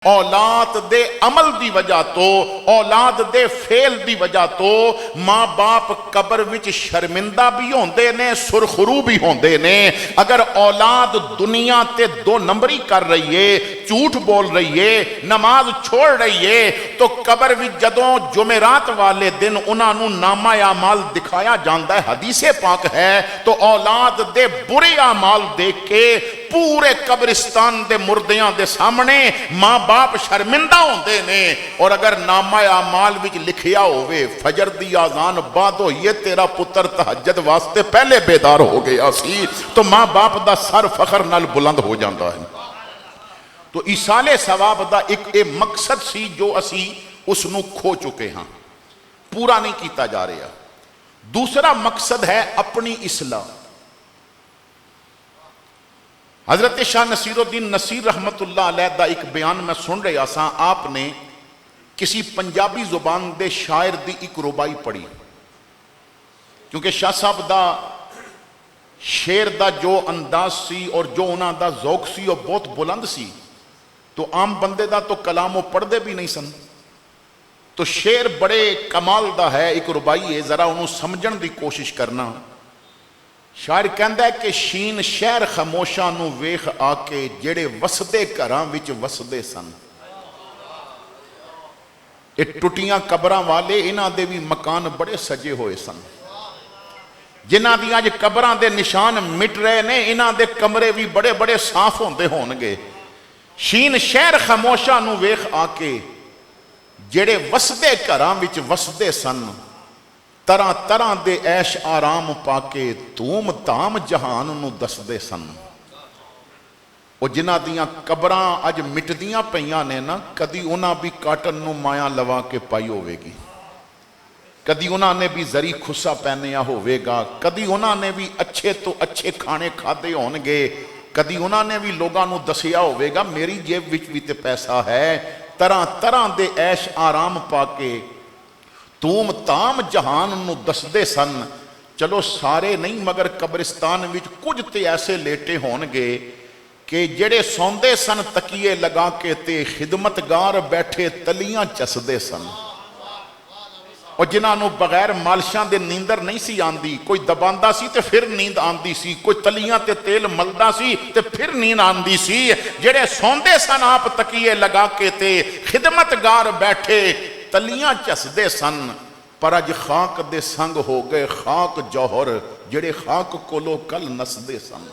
औलाद दे अमल दी वजह तो, औलाद दे फेल दी वजह तो मां बाप कबर विच शर्मिंदा भी होंदे ने, सुरखरू भी होंदे ने। अगर औलाद दुनिया ते दो नंबरी कर रही है, झूठ बोल रही है, नमाज छोड़ रही है, तो कबर विच जदों जुमेरात वाले दिन उन्होंने नामा अमाल दिखाया जाता है, हदीसे पाक है, तो औलाद दे बुरे अमाल देख के पूरे कब्रिस्तान दे मुर्दियां दे सामने मां बाप शर्मिंदा होंदे ने। और अगर नामा अमाल विच लिखिया होवे फजर दी आज़ान बाद होइए तेरा पुत्र तहज्जुद वास्ते पहले बेदार हो गया सी, तो मां बाप दा सर फखर नाल बुलंद हो जाता है। तो इसाले सवाब दा एक ये मकसद सी जो असी उसनू खो चुके हाँ, पूरा नहीं किया जा रहा। दूसरा मकसद है अपनी इस्लाह। हजरत शाह नसीरुद्दीन नसीर रहमतुल्लाह अलैह दा एक बयान मैं सुन रहा सा, आपने किसी पंजाबी जुबान दे शायर दी एक रुबाई पढ़ी, क्योंकि शाह साहब दा शेर दा जो अंदाज सी और जो उन्हां दा ज़ौक सी वो बहुत बुलंद सी, तो आम बंदे दा तो कलाम वो पढ़ते भी नहीं सन। तो शेर बड़े कमाल दा है, एक रुबाई है, जरा उन्होंने समझण दी कोशिश करना। शायर कहता है कि शीन शहर खामोशा नू वेख आके जेड़े वसदे घरां विच वसदे सन। ये टुटियां कबरां वाले इन्हां दे भी मकान बड़े सजे हुए सन, जिन्हां दी अज कबरां दे निशान मिट रहे ने, इन्हां दे कमरे भी बड़े बड़े साफ होंदे होणगे। शीन शहर खामोशा नू वेख आके जेड़े वसदे घरां विच वसदे सन, तरह तरह दे ऐश आराम पाके धूम धाम जहान नू दसदे सन। वो जिन्हां दियां कबरां अज मिटदियां पईयां ने ना, कदी उन्हां भी काटन नू माया लवा के पाई होवेगी, कदी उन्होंने भी जरी खुस्सा पहनिया होवेगा, कदी उन्होंने भी अच्छे तो अच्छे खाने खादे होणगे, कदी उन्होंने भी लोगों नू दसिया होवेगा मेरी जेब विच भी ते पैसा है। तरह तरह दे ऐश आराम पाके धूम धाम जहान नू दसदे सन। चलो सारे नहीं, मगर कब्रिस्तान विच कुछ ते ऐसे लेटे होणगे कि जेड़े सौंदे सन तकिए लगा के ते खिदमतगार बैठे तलियां चसदे सन, और जिन्होंने बगैर मालिशां दे नींदर नहीं सी आंदी, कोई दबांदा सी ते फिर नींद आंदी सी, कोई तलियां ते तेल मलदा सी ते फिर नींद आंदी सी। जेड़े सौंदे सन आप तकिए लगा के ते खिदमतगार बैठे तलियां चसदे सन, पर अज खाक दे संग हो गए खाक जौहर, जेड़े खाक कोलो कल नसदे सन।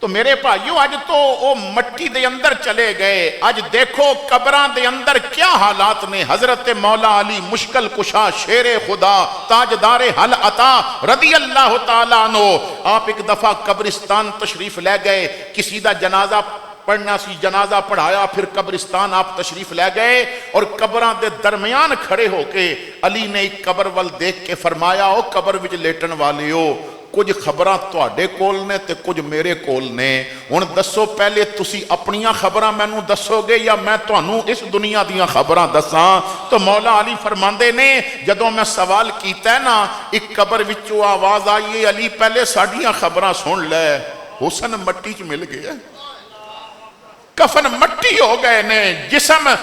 तो मेरे भाइयों अज तो वो मट्टी दे अंदर चले गए। अज देखो कबरां दे अंदर क्या हालात ने। हजरत मौला अली मुश्किल कुशा शेरे खुदा ताजदारे हल अता रदी अल्लाह तआला अन्हु, आप एक दफा कब्रिस्तान तशरीफ ले गए, किसी दा जनाजा पढ़ना सी, जनाजा पढ़ाया, फिर कब्रिस्तान आप तशरीफ ले गए और कबरां दे दरमियान खड़े होके अली ने एक कबर वल देख के फरमाया, ओ कबर विच लेटन वाले हो, कुछ खबरां तुहाडे कोल ने ते कुछ मेरे कोल ने, हुण दसो पहले तुसी अपनियां खबरां मैनू दसोगे या मैं तुहानू इस दुनिया दियां खबरां दसां। तो मौला अली फरमांदे ने जदों मैं सवाल कीता है ना, एक कबर विचों आवाज आई है, अली पहले साडियां खबरां सुन लै, हुसन मट्टी च मिल गया, कफन मट्टी हो गए ने, जिस्म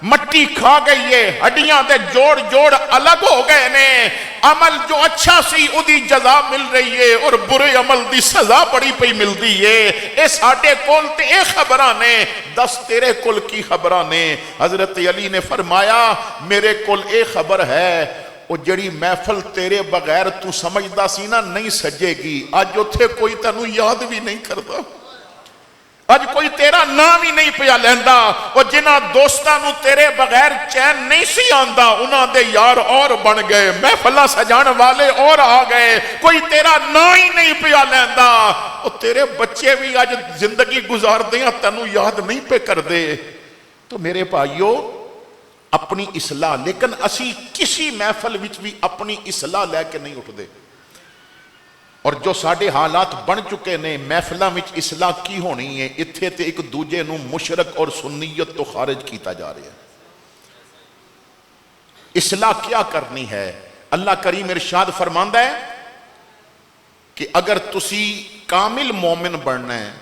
मट्टी खा गई है, हड्डियां दे जोड़ जोड़ अलग हो गए ने, अमल जो अच्छा सी उदी जजा मिल रही है और बुरे अमल दी सजा बड़ी पई मिलती है। ये साडे कोल ते ये खबरां ने, दस तेरे कोल की खबरां ने। हजरत अली ने फरमाया मेरे कोल ये खबर है, वो जड़ी महफल तेरे बगैर तू समझदा सी ना नहीं सजेगी, अज उत्थे कोई तैनू याद भी नहीं करता, अज कोई तेरा नाम ही नहीं पिया लैंदा, और जिन्हां दोस्तां नू तेरे बगैर चैन नहीं सी आंदा उन्हां दे यार और बन गए, महफिलां सजाण वाले और आ गए, कोई तेरा नाम ही नहीं पिया लैंदा, और तेरे बच्चे भी अज जिंदगी गुजारदे हैं तैनू याद नहीं पे करदे। तो मेरे भाइयों अपनी इसलाह, लेकिन असी किसी महफिल विच भी अपनी इसलाह लैके नहीं उठदे, और जो साडे हालात बन चुके ने महफिलों में इसलाह की होनी है, इत्थे ते एक दूजे नू मुशरक और सुन्नीयत तो खारिज किया जा रहा है। इसलाह क्या करनी है? अल्लाह करीम इरशाद फरमांदा है कि अगर तुसी कामिल मोमिन बनना है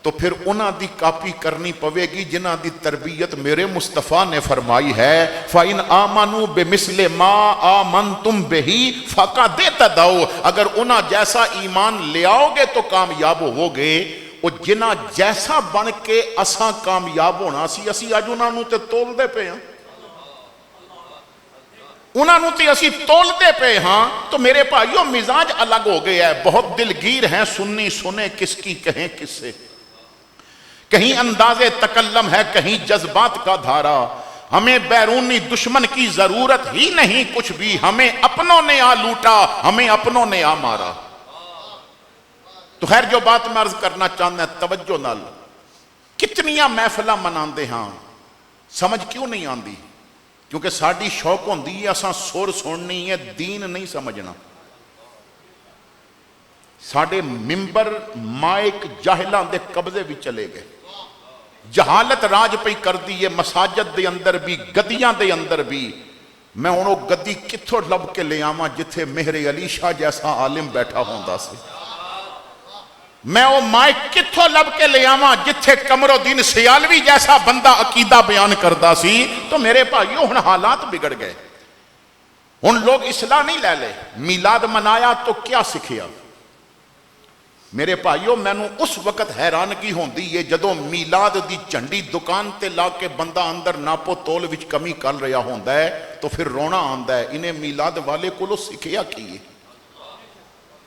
تو پھر انہاں دی کاپی کرنی پوے گی جنہاں دی تربیت میرے مصطفیٰ نے فرمائی ہے فَإِنْ آمَنُوا بِمِثْلِ مَا آمَنْتُمْ بِهِ فَقَدْ اهْتَدَوْا، اگر انہاں جیسا ایمان لے آؤ گے تو کامیاب ہو گے۔ وہ جنہاں جیسا بن کے اساں کامیاب ہونا سی، اسی اج انہاں نوں تے تول دے پے ہاں، انہاں نوں تے اسی تول دے پے ہاں۔ تو میرے بھائیو مزاج الگ ہو گیا ہے، بہت دلگیر ہیں، سنی سنے کس کی کہیں کس سے، کہیں انداز تکلم ہے کہیں جذبات کا دھارا۔ ہمیں بیرونی دشمن کی ضرورت ہی نہیں کچھ بھی، ہمیں اپنوں نے آ لوٹا، ہمیں اپنوں نے آ مارا۔ تو خیر جو بات میں عرض کرنا چاہتا ہے توجہ نال، کتنیاں محفلہ مناندے ہاں، سمجھ کیوں نہیں آندی؟ کیونکہ ساڑی شوق ہوندی ہے اساں سور سننی ہے، دین نہیں سمجھنا۔ ساڑے ممبر مائک جاہلاں دے قبضے بھی چلے گئے، جہالت راج پہ کر دیئے، مساجد دے اندر بھی گدیاں دے اندر بھی۔ میں انہوں گدی کتھو لب کے لے آما جتھے مہر علی شاہ جیسا عالم بیٹھا ہوندا سے، میں وہ مائک کتھو لب کے لے آما جتھے قمر الدین سیالوی جیسا بندہ عقیدہ بیان کردہ سی۔ تو میرے بھائیو ہن حالات بگڑ گئے، ہن لوگ اصلاح نہیں لے لے۔ میلاد منایا تو کیا سکھیا؟ میرے بھائیو میں نو اس وقت حیرانگی ہوندی ہے جدوں میلاد دی جھنڈی دکان تے لا کے بندہ اندر ناپو تول وچ کمی کر رہا ہوندا ہے تو پھر رونا آندا ہے، انہیں میلاد والے کو لو سکھیا کی ہے۔